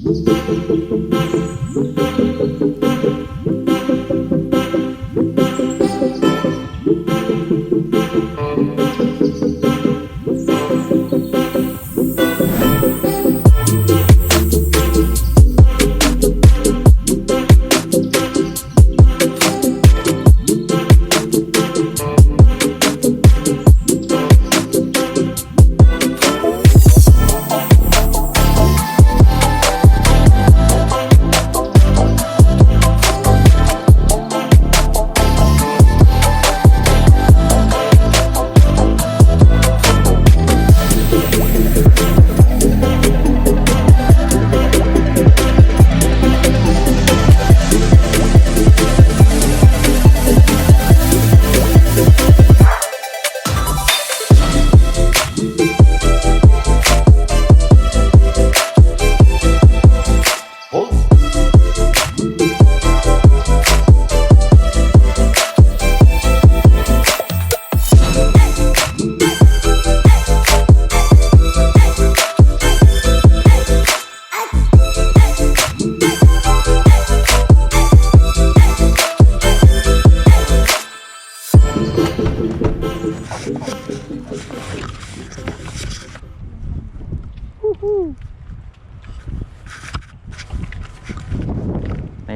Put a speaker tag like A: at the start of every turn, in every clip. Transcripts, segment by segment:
A: น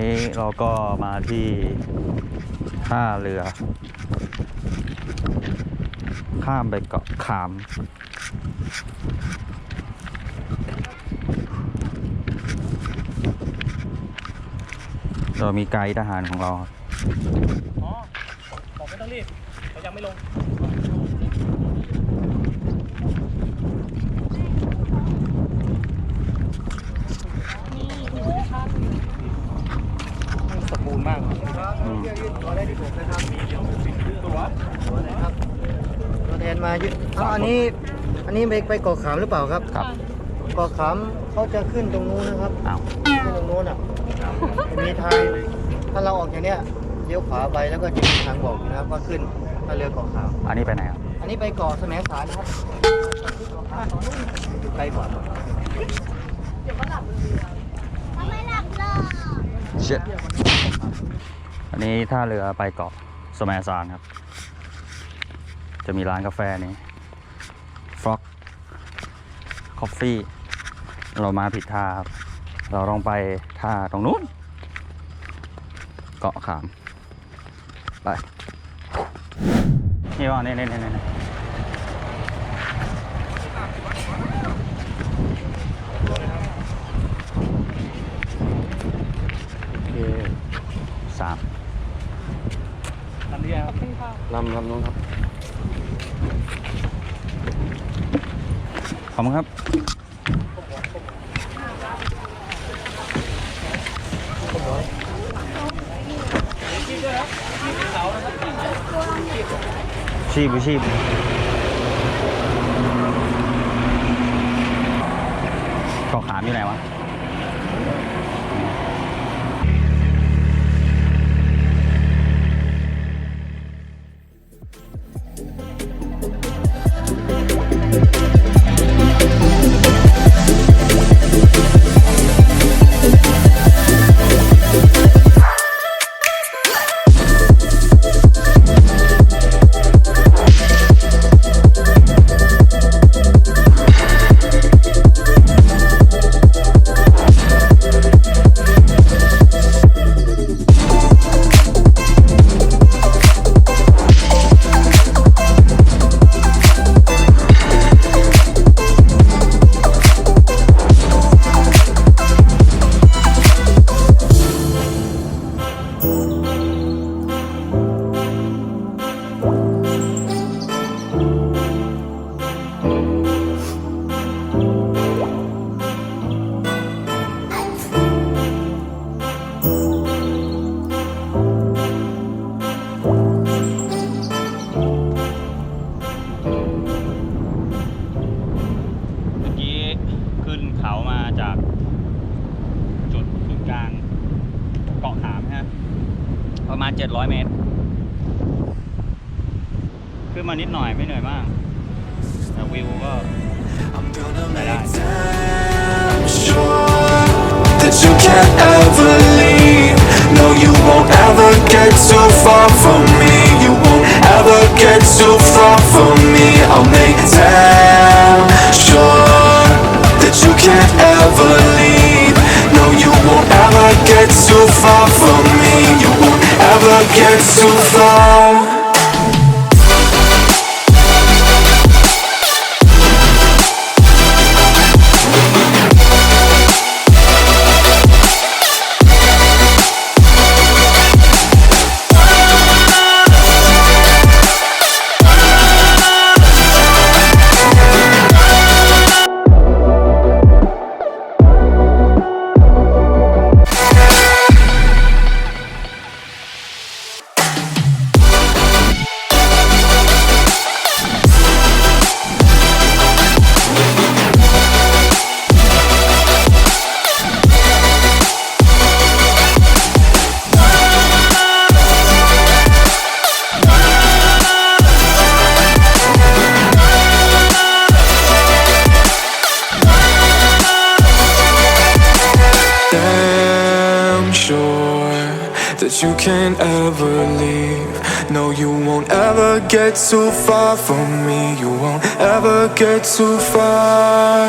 A: ี้เราก็มาที่ท่าเรือข้ามไปเกาะขามเรามีไกด์ทหารของเรา
B: อ๋อบอกไม่ต้องรีบเขายังไม่ลงสมบูรณ์มาก
C: ตัวได้ที่ผมนะครับตัวนะครับตัวแทนมายึดอันนี้ไปเกาะขามหรือเปล่าครับ
A: ครับ
C: เกาะขามเขาจะขึ้นตรงนู้นนะครับขึ้นตรงนู้นอ่ะมีทางถ้าเราออกจากเนี้ยเลี้ยวขวาไปแล้วก็จะมีทางบอกนะครับว่าขึ้นท่าเรือเกาะขาม
A: อันนี้ไปไหนครับ
C: อันนี้ไปเกาะแสมสารครับไกลกว่า
A: เช็ดอันนี้ท่าเรือไปเกาะแสมสารครับจะมีร้านกาแฟนี้ฟล็อกคอฟฟี่เรามาผิดท่าครับเราลองไปท่าตรงนู้นเกาะขามไปนี่ว่านี่3
B: ลำนี้ครับ
A: ลำนู้นครับขอบคุณครับชีพเกาะขามอยู่ไหนวะประมาณ700 เมตรขึ้นมานิดหน่อยไม่เหนื่อยมากแต่วิวก็ได้
D: can't ever leave. No, you won't ever get too far from me. You won't ever get too far from me. I'll make damn sure that you can't ever leave. No, you won't ever get too far from me. You won't ever get too far. That you can't ever leave. No, you won't ever get too far from me. You won't ever get too far.